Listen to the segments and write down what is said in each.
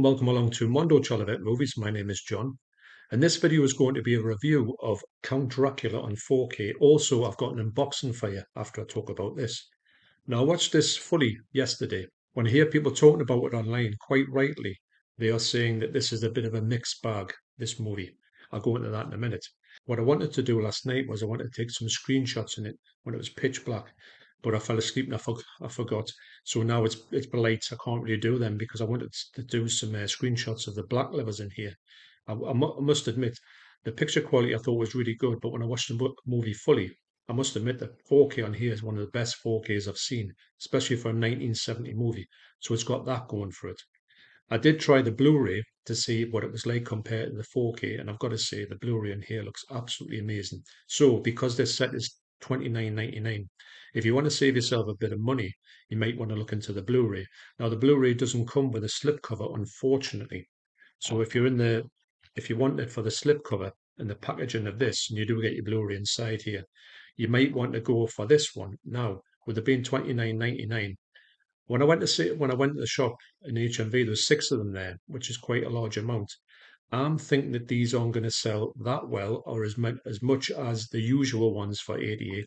welcome along to Mondo Chelloveck Movies. My name is John, and this video is going to be a review of Count Dracula on 4K. Also, I've got an unboxing for you after I talk about this. Now, I watched this fully yesterday. When I hear people talking about it online, quite rightly, they are saying that this is a bit of a mixed bag, this movie. I'll go into that in a minute. What I wanted to do last night was I wanted to take some screenshots in it when it was pitch black, but I fell asleep and I forgot. So now it's late. I can't really do them because I wanted to do some screenshots of the black levels in here. I must admit, the picture quality I thought was really good, but when I watched the movie fully, I must admit that 4K on here is one of the best 4Ks I've seen, especially for a 1970 movie. So it's got that going for it. I did try the Blu-ray to see what it was like compared to the 4K, and I've got to say the Blu-ray in here looks absolutely amazing. So because this set is 29.99, if you want to save yourself a bit of money, you might want to look into the Blu-ray. Now the Blu-ray doesn't come with a slipcover, unfortunately. So if you want it for the slipcover and the packaging of this, and you do get your Blu-ray inside here, you might want to go for this one. Now, with it being 29.99, when I went to the shop in HMV, there was six of them there, which is quite a large amount. I'm thinking that these aren't going to sell that well or as much as the usual ones for 88.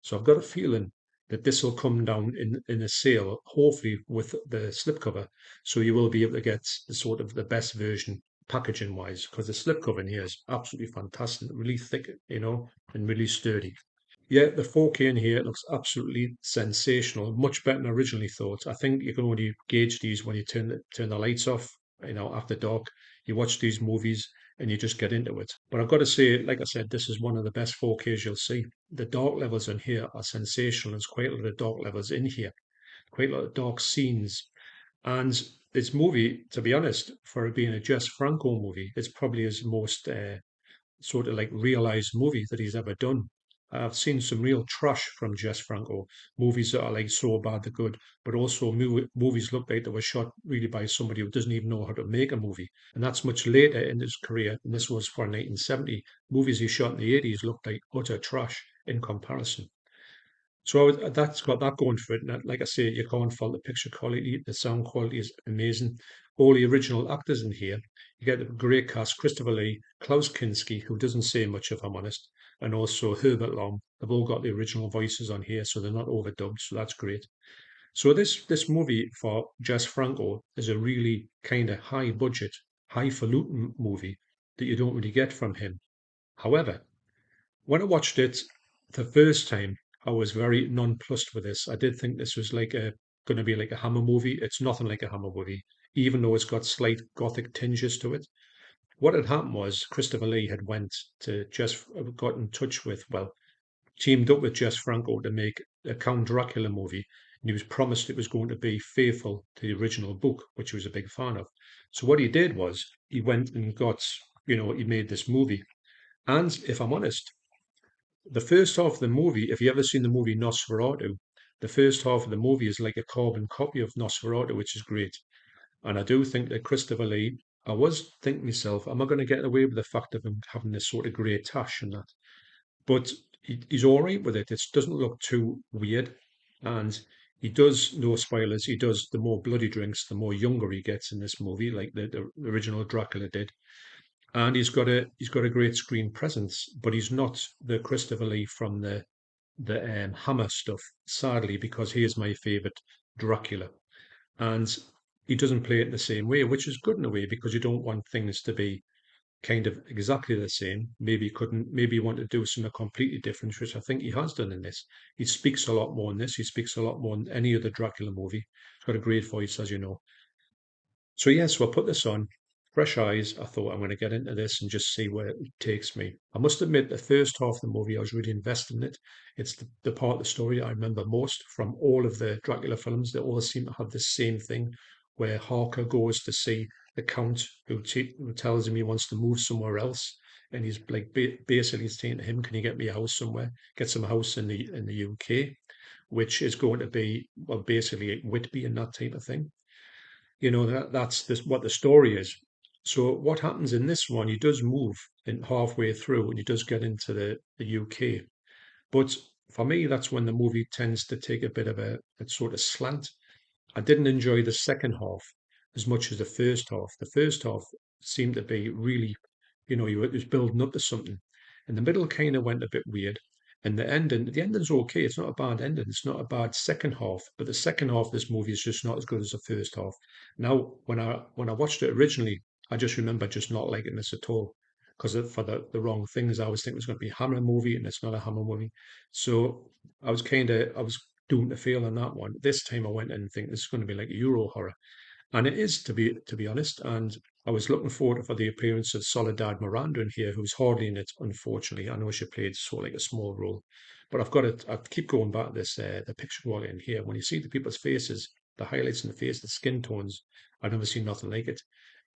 So I've got a feeling that this will come down in a sale, hopefully with the slipcover. So you will be able to get the sort of the best version packaging wise, because the slipcover in here is absolutely fantastic, really thick, and really sturdy. Yeah, the 4K in here looks absolutely sensational, much better than I originally thought. I think you can only gauge these when you turn the lights off, after dark. You watch these movies and you just get into it. But I've got to say, like I said, this is one of the best 4Ks you'll see. The dark levels in here are sensational. There's quite a lot of dark levels in here, quite a lot of dark scenes. And this movie, to be honest, for it being a Jess Franco movie, it's probably his most sort of like realized movie that he's ever done. I've seen some real trash from Jess Franco, movies that are like so bad they're good, but also movies look like they were shot really by somebody who doesn't even know how to make a movie. And that's much later in his career, and this was for 1970. Movies he shot in the 80s looked like utter trash in comparison. So that's got that going for it. And like I say, you can't fault the picture quality. The sound quality is amazing. All the original actors in here. You get a great cast: Christopher Lee, Klaus Kinski, who doesn't say much if I'm honest, and also Herbert Lom. They've all got the original voices on here, so they're not overdubbed. So that's great. So this movie for Jess Franco is a really kind of high budget, highfalutin movie that you don't really get from him. However, when I watched it the first time, I was very nonplussed with this. I did think this was like a going to be like a Hammer movie. It's nothing like a Hammer movie, even though it's got slight gothic tinges to it. What had happened was Christopher Lee had got in touch with, well, teamed up with Jess Franco to make a Count Dracula movie, and he was promised it was going to be faithful to the original book, which he was a big fan of. So what he did was he went and he made this movie. And if I'm honest, the first half of the movie, if you ever seen the movie Nosferatu, the first half of the movie is like a carbon copy of Nosferatu, which is great. And I do think that Christopher Lee, I was thinking myself, am I going to get away with the fact of him having this sort of grey tash and that? But he's all right with it. It doesn't look too weird. And he does, no spoilers, he does the more bloody drinks, the more younger he gets in this movie, like the original Dracula did. And he's got a great screen presence, but he's not the Christopher Lee from the Hammer stuff, sadly, because he is my favourite Dracula, and he doesn't play it the same way, which is good in a way because you don't want things to be kind of exactly the same. Maybe he couldn't, maybe he wanted to do something completely different, which I think he has done in this. He speaks a lot more in this. He speaks a lot more than any other Dracula movie. He's got a great voice, as you know. So yes, we'll put this on. Fresh eyes. I thought I'm going to get into this and just see where it takes me. I must admit, the first half of the movie, I was really invested in it. It's the part of the story I remember most from all of the Dracula films. They all seem to have the same thing, where Harker goes to see the Count, who tells him he wants to move somewhere else, and he's like basically saying to him, "Can you get me a house somewhere? Get some house in the UK." Which is going to be, well, basically Whitby and that type of thing. That's what the story is. So what happens in this one? He does move in halfway through, and he does get into the UK. But for me, that's when the movie tends to take a bit of a sort of slant. I didn't enjoy the second half. as much as the first half. The first half seemed to be really, it was building up to something. And the middle kind of went a bit weird. And the ending's okay. It's not a bad ending. It's not a bad second half. But the second half of this movie is just not as good as the first half. Now, when I watched it originally, I just remember just not liking this at all because for the wrong things. I was thinking it was going to be a Hammer movie, and it's not a Hammer movie. So I was doomed to fail on that one. This time I went in and think this is going to be like a Euro horror, and it is to be honest. And I was looking forward for the appearance of Soledad Miranda in here, who's hardly in it, unfortunately. I know she played sort of like a small role, but I've got it. I keep going back to this the picture quality in here. When you see the people's faces, the highlights in the face, the skin tones, I've never seen nothing like it.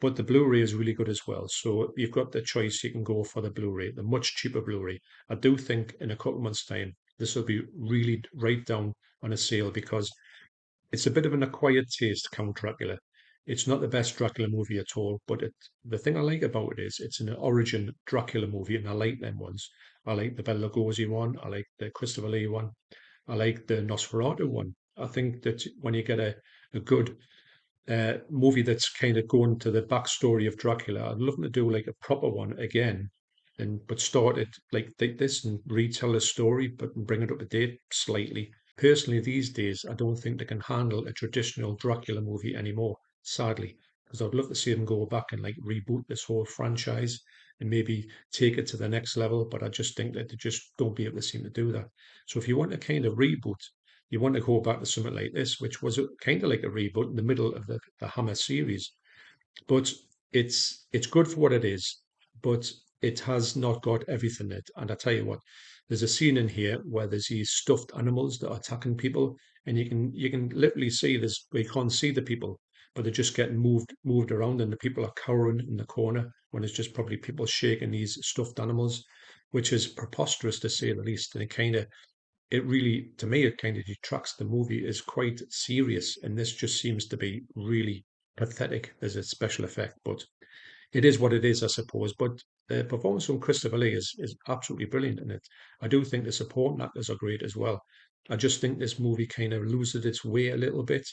But the Blu-ray is really good as well. So you've got the choice. You can go for the Blu-ray, the much cheaper Blu-ray. I do think in a couple of months' time, this will be really right down on a sale because it's a bit of an acquired taste, Count Dracula. It's not the best Dracula movie at all, but the thing I like about it is it's an origin Dracula movie, and I like them ones. I like the Bela Lugosi one. I like the Christopher Lee one. I like the Nosferatu one. I think that when you get a good movie that's kind of going to the backstory of Dracula, I'd love to do like a proper one again, and but start it like this and retell the story, but bring it up to date slightly. Personally, these days, I don't think they can handle a traditional Dracula movie anymore, sadly, because I'd love to see them go back and like reboot this whole franchise and maybe take it to the next level. But I just think that they just don't be able to seem to do that. So if you want a kind of reboot, you want to go back to something like this, which was kind of like a reboot in the middle of the Hammer series, but it's good for what it is, but it has not got everything in it. And I tell you what, there's a scene in here where there's these stuffed animals that are attacking people, and you can literally see this. We can't see the people, but they're just getting moved around, and the people are cowering in the corner when it's just probably people shaking these stuffed animals, which is preposterous to say the least. And it really, to me, it kind of detracts. The movie is quite serious, and this just seems to be really pathetic as a special effect. But it is what it is, I suppose. But the performance from Christopher Lee is absolutely brilliant in it. I do think the supporting actors are great as well. I just think this movie kind of loses its way a little bit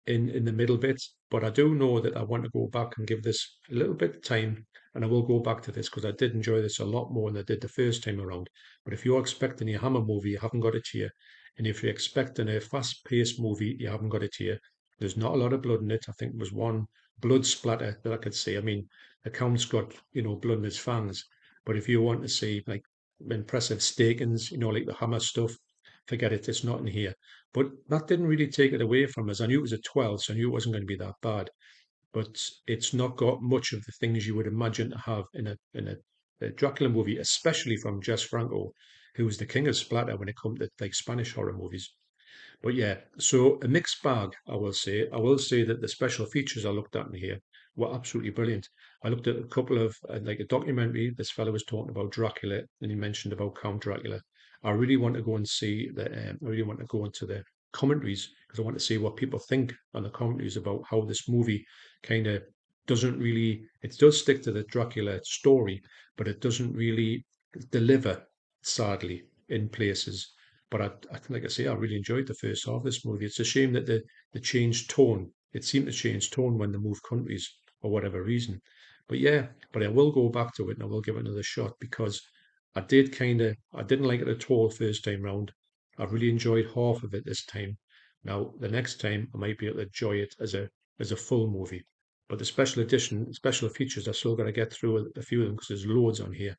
in the middle bit. But I do know that I want to go back and give this a little bit of time, and I will go back to this because I did enjoy this a lot more than I did the first time around. But if you're expecting a Hammer movie, you haven't got it here. And if you're expecting a fast-paced movie, you haven't got it here. There's not a lot of blood in it. I think there was one blood splatter that I could see. I mean, the Count's got, blood in his fangs. But if you want to see like impressive stakings, like the Hammer stuff, forget it. It's not in here. But that didn't really take it away from us. I knew it was a 12, so I knew it wasn't going to be that bad. But it's not got much of the things you would imagine to have in a Dracula movie, especially from Jess Franco, who was the king of splatter when it comes to like Spanish horror movies. But yeah, so a mixed bag, I will say. I will say that the special features I looked at in here were absolutely brilliant. I looked at a couple of, like a documentary, this fellow was talking about Dracula, and he mentioned about Count Dracula. I really want to go and see I really want to go into the commentaries because I want to see what people think on the commentaries about how this movie kind of doesn't really, it does stick to the Dracula story, but it doesn't really deliver, sadly, in places. But like I say, I really enjoyed the first half of this movie. It's a shame that the changed tone. It seemed to change tone when they moved countries for whatever reason. But yeah, but I will go back to it and I will give it another shot because I didn't like it at all first time round. I really enjoyed half of it this time. Now the next time I might be able to enjoy it as a full movie. But the special edition, special features, I still got to get through a few of them because there's loads on here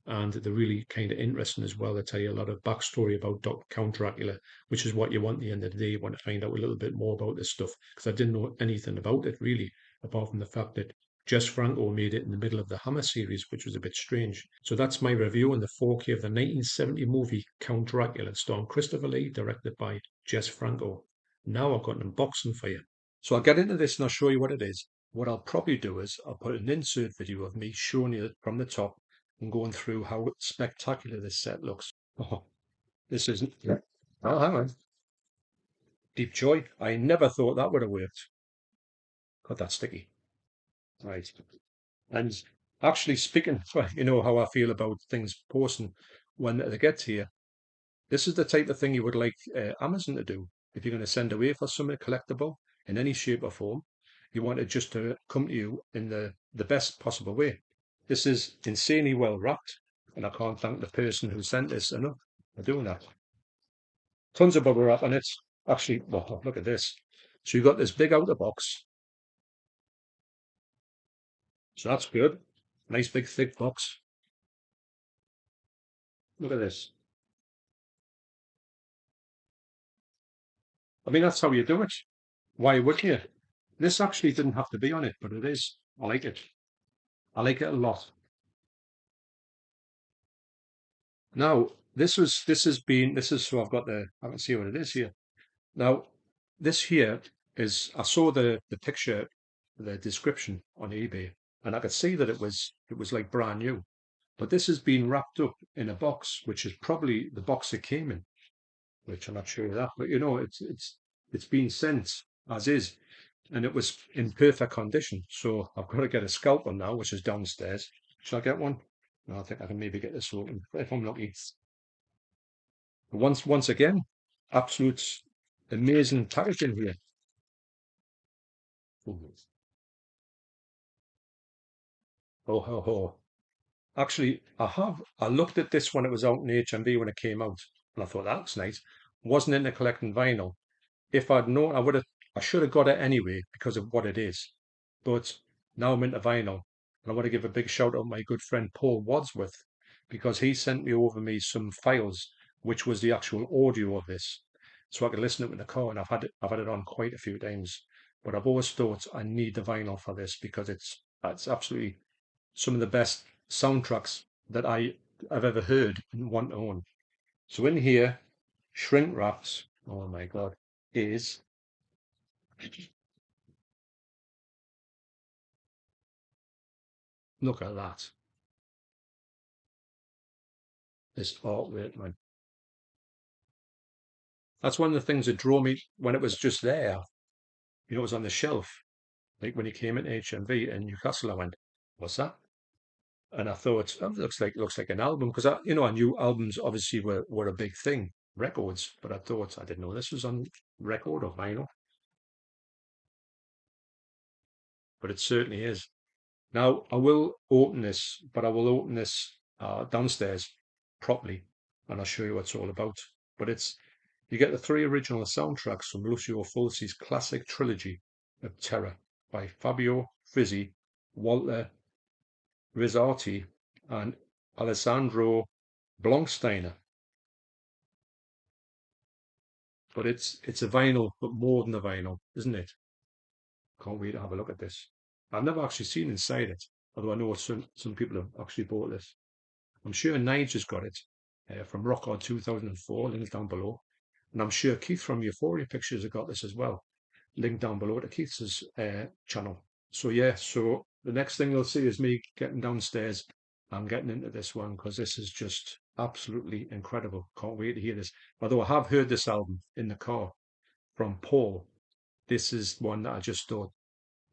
and they're really kind of interesting as well. They tell you a lot of backstory about Count Dracula, which is what you want at the end of the day. You want to find out a little bit more about this stuff because I didn't know anything about it really, apart from the fact that Jess Franco made it in the middle of the Hammer series, which was a bit strange. So that's my review on the 4K of the 1970 movie Count Dracula, starring Christopher Lee, directed by Jess Franco. Now I've got an unboxing for you. So I'll get into this and I'll show you what it is. What I'll probably do is I'll put an insert video of me showing you from the top and going through how spectacular this set looks. Oh, this isn't. Yeah. Oh, hang on. Deep joy. I never thought that would have worked. Got that sticky. Right. And actually speaking, well, you know how I feel about things posting when they get here. This is the type of thing you would like Amazon to do if you're going to send away for something collectible in any shape or form. you want it just to come to you in the best possible way. This is insanely well wrapped, and I can't thank the person who sent this enough for doing that. Tons of bubble wrap on it. Actually, well, look at this. So you've got this big outer box. So that's good. Nice big thick box. Look at this. I mean, that's how you do it. Why would you? This actually didn't have to be on it, but it is. I like it. I like it a lot. Now, this is so I've got I can see what it is here. Now, this here is, I saw the picture, the description on eBay, and I could see that it was like brand new. But this has been wrapped up in a box, which is probably the box it came in, which I'm not sure of that. But you know, it's been sent as is, and it was in perfect condition. So I've got to get a scalpel now, which is downstairs. Shall I get one? No, I think I can maybe get this open if I'm lucky. Once again, absolute amazing packaging here. Oh, ho, ho. Actually, I looked at this when it was out in HMV when it came out, and I thought that looks nice. Wasn't into collecting vinyl. If I'd known, I should have got it anyway because of what it is. But now I'm into vinyl, and I want to give a big shout out to my good friend Paul Wadsworth because he sent me some files, which was the actual audio of this, so I could listen to it in the car. And I've had it on quite a few times, but I've always thought I need the vinyl for this because it's absolutely some of the best soundtracks that I've ever heard and want to own. So in here, shrink wraps. Oh my God, is look at that. This artwork, man. That's one of the things that drew me when it was just there. You know, it was on the shelf. Like when he came into HMV in Newcastle, I went, "What's that?" And I thought, oh, looks like an album because I knew albums obviously were a big thing, records, but I didn't know this was on record or vinyl, but it certainly is. Now I will open this, but I will open this downstairs properly, and I'll show you what it's all about. But you get the three original soundtracks from Lucio Fulci's classic trilogy of terror by Fabio Frizzi, Walter Rizzardi, and Alessandro Blanksteiner. But it's a vinyl, but more than a vinyl, isn't it? Can't wait to have a look at this. I've never actually seen inside it, although I know some people have actually bought this. I'm sure Nigel's got it from Rockgod 2004, link down below. And I'm sure Keith from Euphoria Pictures have got this as well. Link down below to Keith's channel. So yeah, so the next thing you'll see is me getting downstairs and getting into this one because this is just absolutely incredible. Can't wait to hear this. Although I have heard this album in the car from Paul. This is one that I just thought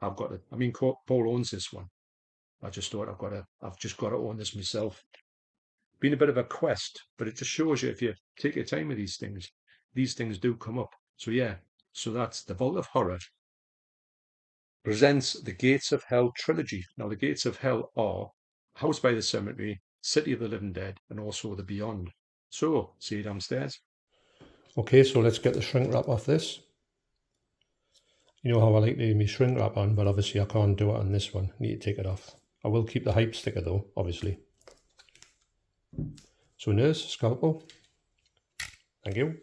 I've got to. I mean, Paul owns this one. I just thought I've just got to own this myself. Been a bit of a quest, but it just shows you if you take your time with these things do come up. So yeah, so that's the Vault of Horror presents the Gates of Hell trilogy. Now the Gates of Hell are House by the Cemetery, City of the Living Dead, and also the Beyond. So see you downstairs. Okay, so let's get the shrink wrap off this. You know how I like to leave my shrink wrap on, but obviously I can't do it on this one. I need to take it off. I will keep the hype sticker though, obviously. So nurse, scalpel. Thank you.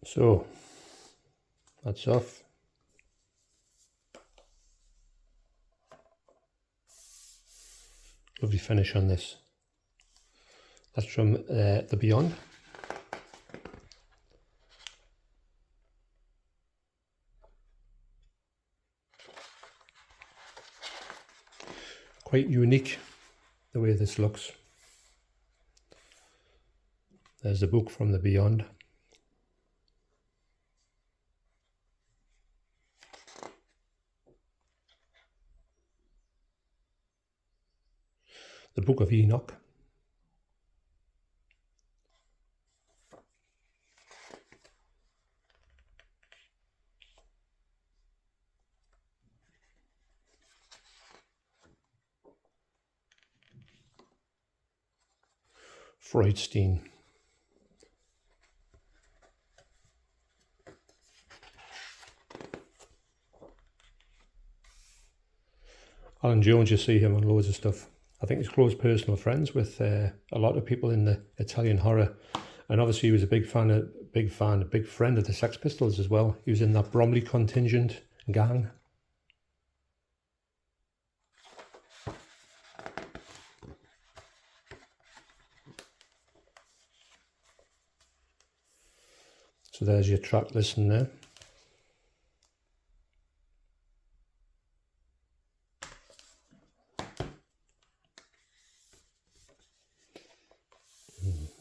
So that's off. Lovely finish on this. That's from the Beyond. quite unique the way this looks. There's the book from the Beyond. The Book of Enoch. Freudstein. Alan Jones, you see him on loads of stuff. I think he's close personal friends with a lot of people in the Italian horror, and obviously he was a big friend of the Sex Pistols as well. He was in that Bromley contingent gang. So there's your track listing there.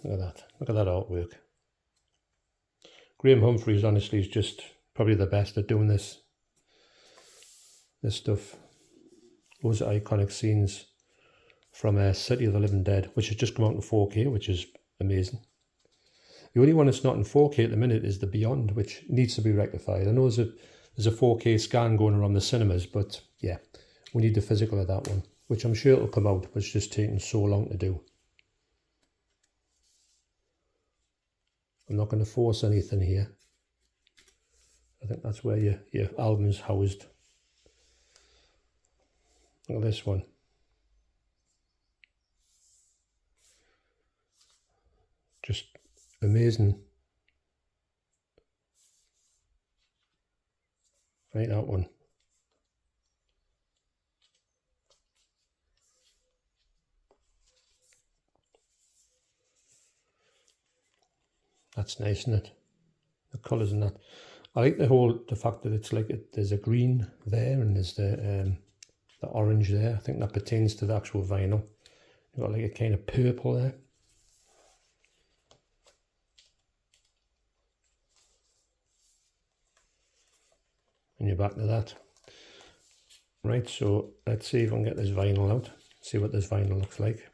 Look at that. Look at that artwork. Graham Humphreys, honestly, is just probably the best at doing this stuff. Those are iconic scenes from City of the Living Dead, which has just come out in 4K, which is amazing. The only one that's not in 4K at the minute is The Beyond, which needs to be rectified. I know there's a 4K scan going around the cinemas, but yeah, we need the physical of that one, which I'm sure it'll come out, but it's just taking so long to do. I'm not going to force anything here. I think that's where your album's housed. Look at this one. Just amazing. Right, that one. That's nice, isn't it? The colours in that. I like the fact that it's like there's a green there and there's the orange there. I think that pertains to the actual vinyl. You've got like a kind of purple there. And you're back to that. Right, so let's see if I can get this vinyl out. See what this vinyl looks like.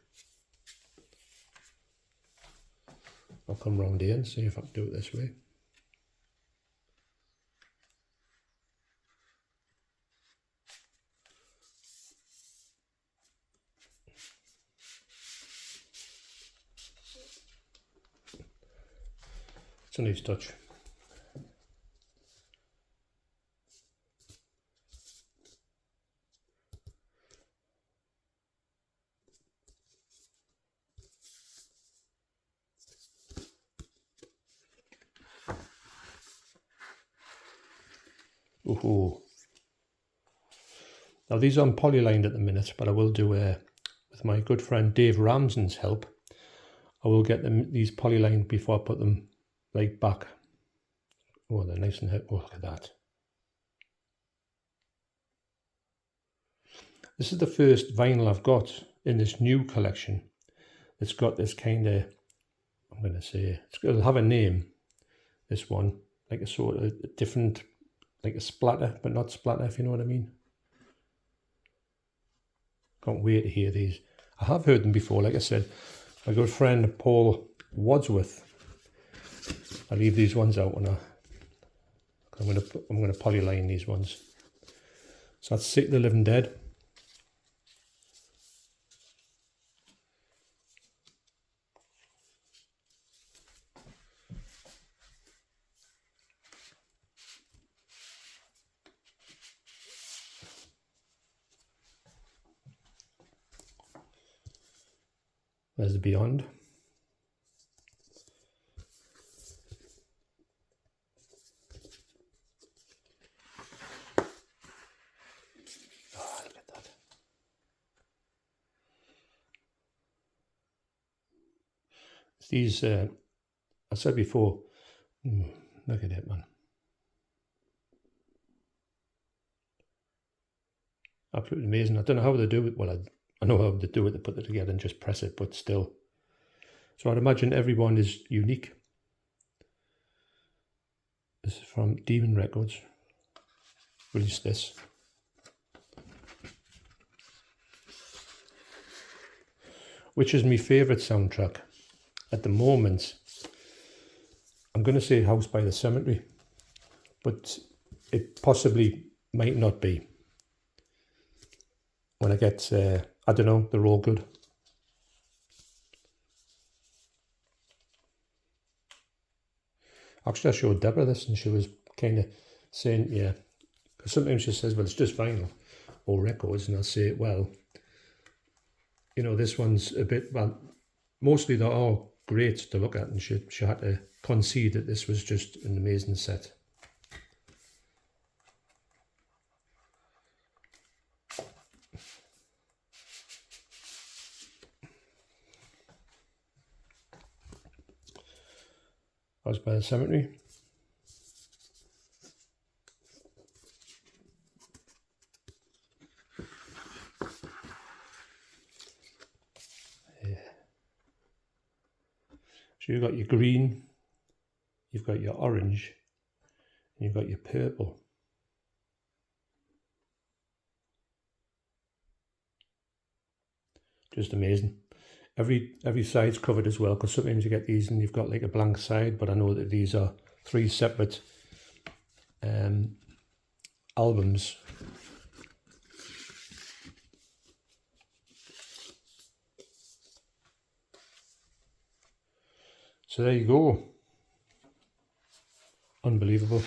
I'll come round here and see if I can do it this way. It's a nice touch. Ooh. Now these aren't polylined at the minute, but I will do with my good friend Dave Ramsden's help. I will get these polylined before I put them like back. Oh, they're nice and heavy. Oh, look at that. This is the first vinyl I've got in this new collection. It's got this kind of, I'm going to say, it'll have a name, this one, like a sort of different, like a splatter, but not splatter, if you know what I mean. Can't wait to hear these. I have heard them before, like I said. My good friend Paul Wadsworth. I leave these ones out when I'm gonna polyline these ones. So that's City of the Living Dead. There's the Beyond. Oh, look at that. These, I said before, look at it, man. Absolutely amazing. I don't know how they do it. Well, I know how they do it, they put it together and just press it, but still. So I'd imagine everyone is unique. This is from Demon Records. Released this. Which is my favourite soundtrack at the moment? I'm going to say House by the Cemetery, but it possibly might not be. When I get, I don't know, they're all good. Actually, I showed Deborah this and she was kind of saying, yeah, because sometimes she says, well, it's just vinyl or records, and I'll say, well, you know, this one's a bit, well, mostly they're all great to look at, and she had to concede that this was just an amazing set. House by the Cemetery. Yeah. So you've got your green, you've got your orange, and you've got your purple. Just amazing. Every side's covered as well, because sometimes you get these and you've got like a blank side, but I know that these are 3 separate albums. So there you go. Unbelievable.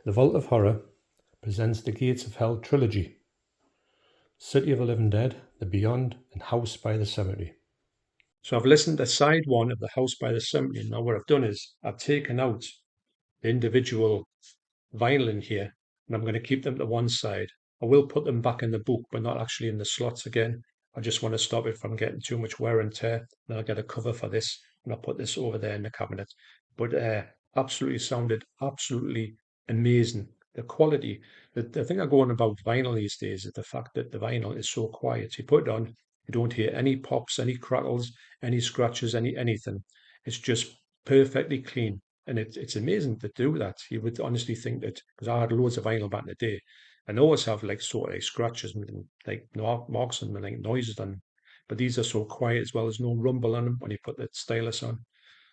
The Vault of Horror presents the Gates of Hell trilogy. City of the Living Dead, The Beyond, and House by the Cemetery. So I've listened to side 1 of the House by the Cemetery. Now what I've done is I've taken out the individual vinyl in here, and I'm going to keep them to one side. I will put them back in the book, but not actually in the slots again. I just want to stop it from getting too much wear and tear. And I'll get a cover for this, and I'll put this over there in the cabinet. But absolutely sounded absolutely amazing. The quality, the thing I go on about vinyl these days is the fact that the vinyl is so quiet. You put it on, you don't hear any pops, any crackles, any scratches, anything. It's just perfectly clean. And it's amazing to do that. You would honestly think that, because I had loads of vinyl back in the day, and they always have like sort of like scratches and like marks and like noises on them. But these are so quiet as well. There's no rumble on them when you put the stylus on.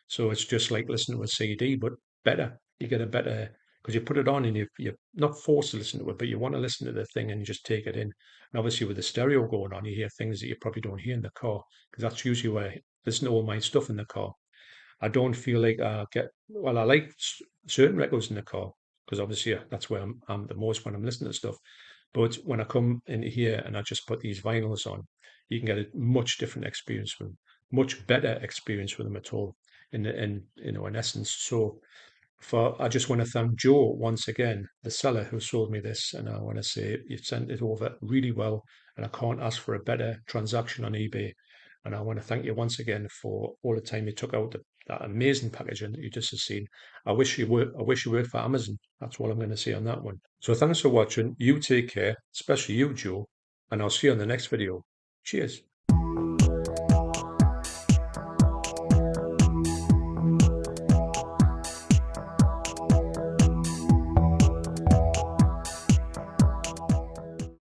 So it's just like listening to a CD, but better. You get a better, because you put it on and you're not forced to listen to it, but you want to listen to the thing and you just take it in. And obviously with the stereo going on, you hear things that you probably don't hear in the car, because that's usually where I listen to all my stuff in the car. I don't feel like well, I like certain records in the car, because obviously that's where I'm the most when I'm listening to stuff. But when I come in here and I just put these vinyls on, you can get a much different experience with them, much better experience with them at all. In essence, so I just want to thank Joe once again, the seller who sold me this, and I want to say you sent it over really well, and I can't ask for a better transaction on eBay. And I want to thank you once again for all the time you took out that amazing packaging that you just have seen. I wish you worked for Amazon. That's what I'm going to say on that one. So thanks for watching. You take care, especially you, Joe, and I'll see you on the next video. Cheers.